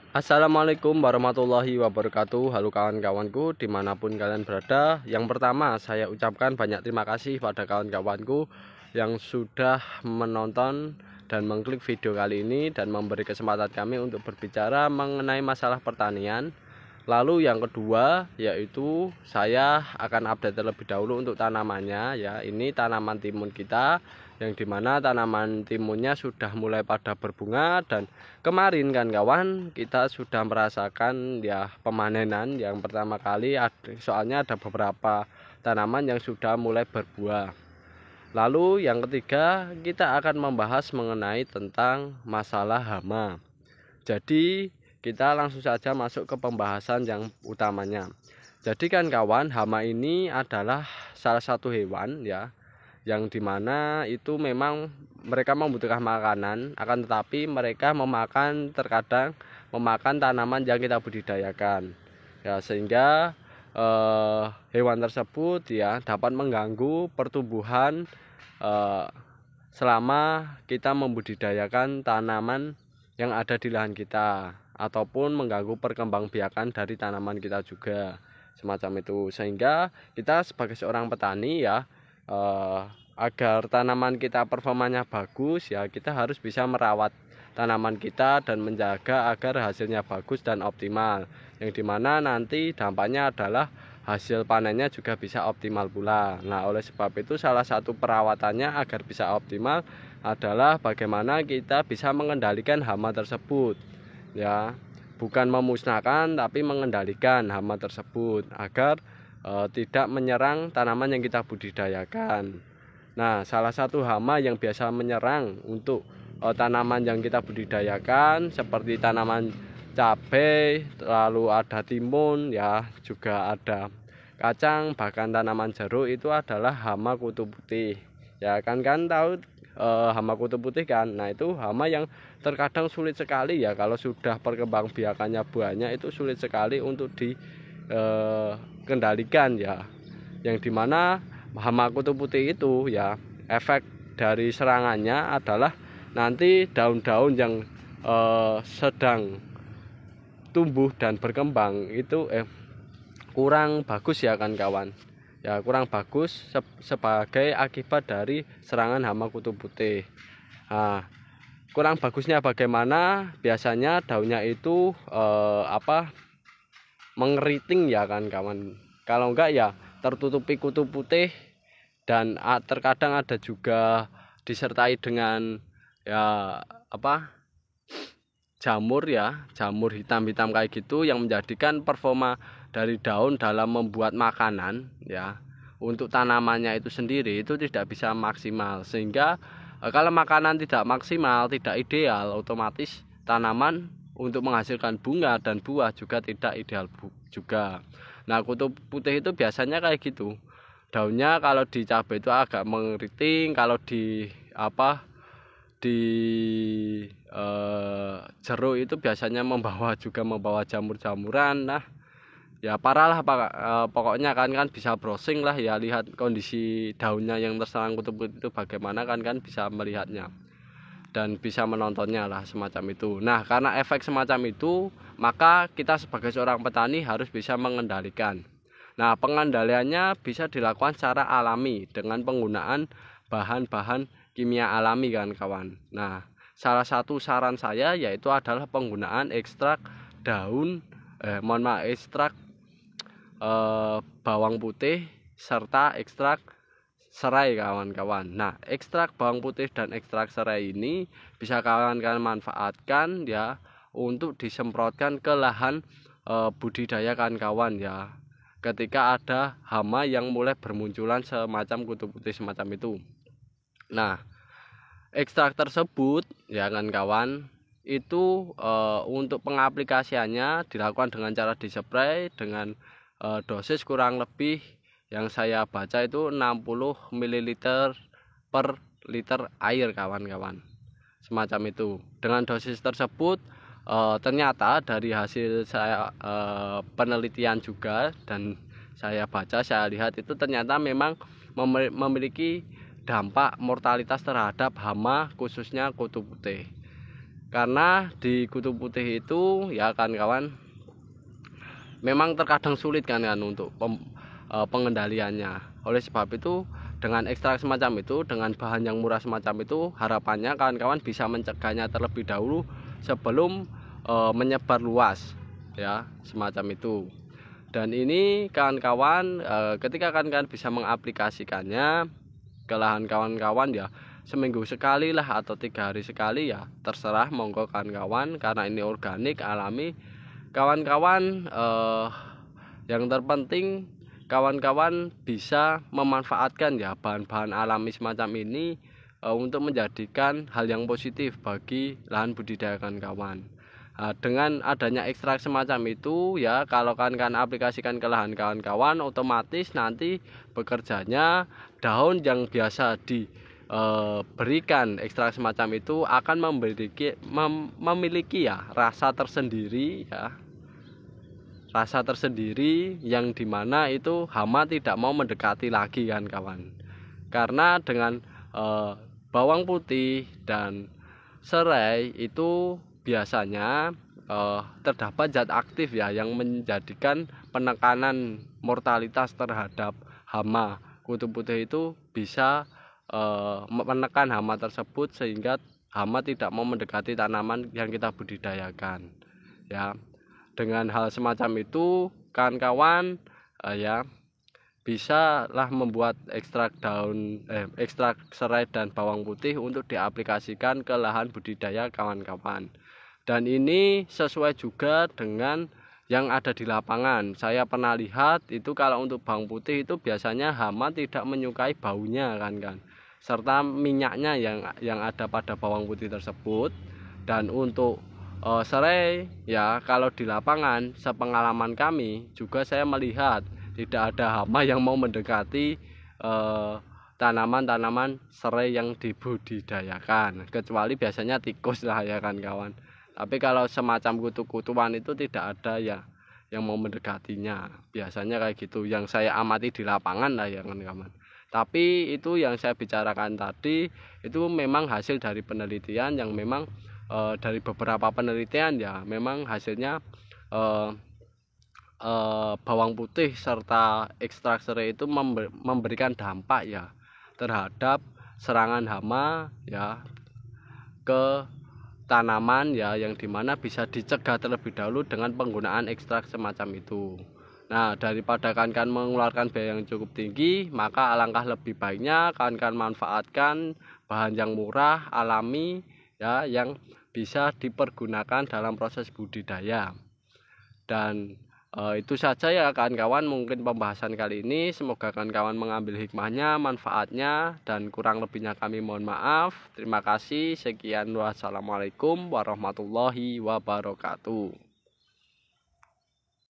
Assalamualaikum warahmatullahi wabarakatuh. Halo kawan-kawanku dimanapun kalian berada. Yang pertama saya ucapkan banyak terima kasih pada kawan-kawanku yang sudah menonton dan mengklik video kali ini dan memberi kesempatan kami untuk berbicara mengenai masalah pertanian. Lalu yang kedua yaitu saya akan update terlebih dahulu untuk tanamannya ya. Ini tanaman timun kita yang dimana tanaman timunnya sudah mulai pada berbunga, dan kemarin kan kawan kita sudah merasakan ya pemanenan yang pertama kali. Soalnya ada beberapa tanaman yang sudah mulai berbuah. Lalu yang ketiga kita akan membahas mengenai tentang masalah hama. Jadi kita langsung saja masuk ke pembahasan yang utamanya. Jadi kan kawan, hama ini adalah salah satu hewan ya, yang dimana itu memang mereka membutuhkan makanan, akan tetapi mereka terkadang memakan tanaman yang kita budidayakan ya, sehingga hewan tersebut ya dapat mengganggu pertumbuhan selama kita membudidayakan tanaman yang ada di lahan kita, ataupun mengganggu perkembangbiakan dari tanaman kita juga semacam itu. Sehingga kita sebagai seorang petani ya, agar tanaman kita performanya bagus ya, kita harus bisa merawat tanaman kita dan menjaga agar hasilnya bagus dan optimal, yang dimana nanti dampaknya adalah hasil panennya juga bisa optimal pula. Nah, oleh sebab itu salah satu perawatannya agar bisa optimal adalah bagaimana kita bisa mengendalikan hama tersebut ya, bukan memusnahkan tapi mengendalikan hama tersebut agar tidak menyerang tanaman yang kita budidayakan. Nah, salah satu hama yang biasa menyerang untuk tanaman yang kita budidayakan seperti tanaman cabai, lalu ada timun ya, juga ada kacang, bahkan tanaman jeruk, itu adalah hama kutu putih. Ya kan tahu hama kutu putih kan. Nah, itu hama yang terkadang sulit sekali ya, kalau sudah perkembangbiakannya buahnya itu sulit sekali untuk dikendalikan ya. Yang dimana hama kutu putih itu ya, efek dari serangannya adalah nanti daun-daun yang sedang tumbuh dan berkembang itu kurang bagus ya kan kawan ya, kurang bagus sebagai akibat dari serangan hama kutu putih. Nah, kurang bagusnya bagaimana? Biasanya daunnya itu mengeriting ya kan kawan. Kalau enggak ya tertutupi kutu putih, dan terkadang ada juga disertai dengan ya jamur ya, jamur hitam-hitam kayak gitu, yang menjadikan performa dari daun dalam membuat makanan ya untuk tanamannya itu sendiri itu tidak bisa maksimal. Sehingga kalau makanan tidak maksimal, tidak ideal, otomatis tanaman untuk menghasilkan bunga dan buah juga tidak ideal juga. Nah, kutu putih itu biasanya kayak gitu. Daunnya kalau di cabai itu agak mengeriting, kalau di di jeruk itu biasanya membawa jamur-jamuran. Nah ya parah lah pokoknya kan bisa browsing lah ya, lihat kondisi daunnya yang terserang kutu putih itu bagaimana kan bisa melihatnya dan bisa menontonnya lah semacam itu. Nah, karena efek semacam itu, maka kita sebagai seorang petani harus bisa mengendalikan. Nah, pengendaliannya bisa dilakukan secara alami dengan penggunaan bahan-bahan kimia alami kan kawan. Nah, salah satu saran saya yaitu adalah penggunaan ekstrak ekstrak bawang putih serta ekstrak serai kawan-kawan. Nah, ekstrak bawang putih dan ekstrak serai ini bisa kawan-kawan manfaatkan ya untuk disemprotkan ke lahan budidaya kawan-kawan ya, ketika ada hama yang mulai bermunculan semacam kutu putih semacam itu. Nah, ekstrak tersebut ya kan kawan, itu untuk pengaplikasiannya dilakukan dengan cara dispray dengan dosis kurang lebih yang saya baca itu 60 ml per liter air kawan-kawan, semacam itu. Dengan dosis tersebut ternyata dari hasil saya penelitian juga, dan saya baca, saya lihat itu ternyata memang memiliki dampak mortalitas terhadap hama khususnya kutu putih. Karena di kutu putih itu ya kawan-kawan memang terkadang sulit kan untuk pengendaliannya. Oleh sebab itu dengan ekstrak semacam itu, dengan bahan yang murah semacam itu, harapannya kawan-kawan bisa mencegahnya terlebih dahulu sebelum menyebar luas ya, semacam itu. Dan ini kawan-kawan ketika kawan-kawan bisa mengaplikasikannya ke lahan kawan-kawan ya, seminggu sekali lah atau 3 hari sekali ya, terserah monggo kawan-kawan, karena ini organik alami kawan-kawan. Yang terpenting kawan-kawan bisa memanfaatkan ya bahan-bahan alami semacam ini untuk menjadikan hal yang positif bagi lahan budidaya kawan-kawan. Nah, dengan adanya ekstrak semacam itu ya, kalau kawan-kawan aplikasikan ke lahan kawan-kawan, otomatis nanti bekerjanya daun yang biasa diberikan ekstrak semacam itu akan memiliki ya rasa tersendiri ya, rasa tersendiri yang dimana itu hama tidak mau mendekati lagi kan kawan. Karena dengan bawang putih dan serai itu biasanya terdapat zat aktif ya yang menjadikan penekanan mortalitas terhadap hama. Kutu putih itu bisa menekan hama tersebut sehingga hama tidak mau mendekati tanaman yang kita budidayakan ya. Dengan hal semacam itu kawan-kawan ya bisa lah membuat ekstrak ekstrak serai dan bawang putih untuk diaplikasikan ke lahan budidaya kawan-kawan. Dan ini sesuai juga dengan yang ada di lapangan. Saya pernah lihat itu kalau untuk bawang putih itu biasanya hama tidak menyukai baunya kan, serta minyaknya yang ada pada bawang putih tersebut. Dan untuk serai ya, kalau di lapangan sepengalaman kami juga saya melihat tidak ada hama yang mau mendekati tanaman-tanaman serai yang dibudidayakan, kecuali biasanya tikus lah ya kan kawan. Tapi kalau semacam kutu-kutuan itu tidak ada ya yang mau mendekatinya, biasanya kayak gitu yang saya amati di lapangan lah ya kan kawan. Tapi itu yang saya bicarakan tadi itu memang hasil dari penelitian yang memang dari beberapa penelitian ya, memang hasilnya bawang putih serta ekstrak serai itu memberikan dampak ya terhadap serangan hama ya ke tanaman ya, yang dimana bisa dicegah terlebih dahulu dengan penggunaan ekstrak semacam itu. Nah, daripada kawan-kawan mengeluarkan biaya yang cukup tinggi, maka alangkah lebih baiknya kawan-kawan manfaatkan bahan yang murah alami ya, yang bisa dipergunakan dalam proses budidaya. Dan itu saja ya kawan-kawan mungkin pembahasan kali ini. Semoga kawan-kawan mengambil hikmahnya, manfaatnya, dan kurang lebihnya kami mohon maaf. Terima kasih. Sekian, wassalamualaikum warahmatullahi wabarakatuh.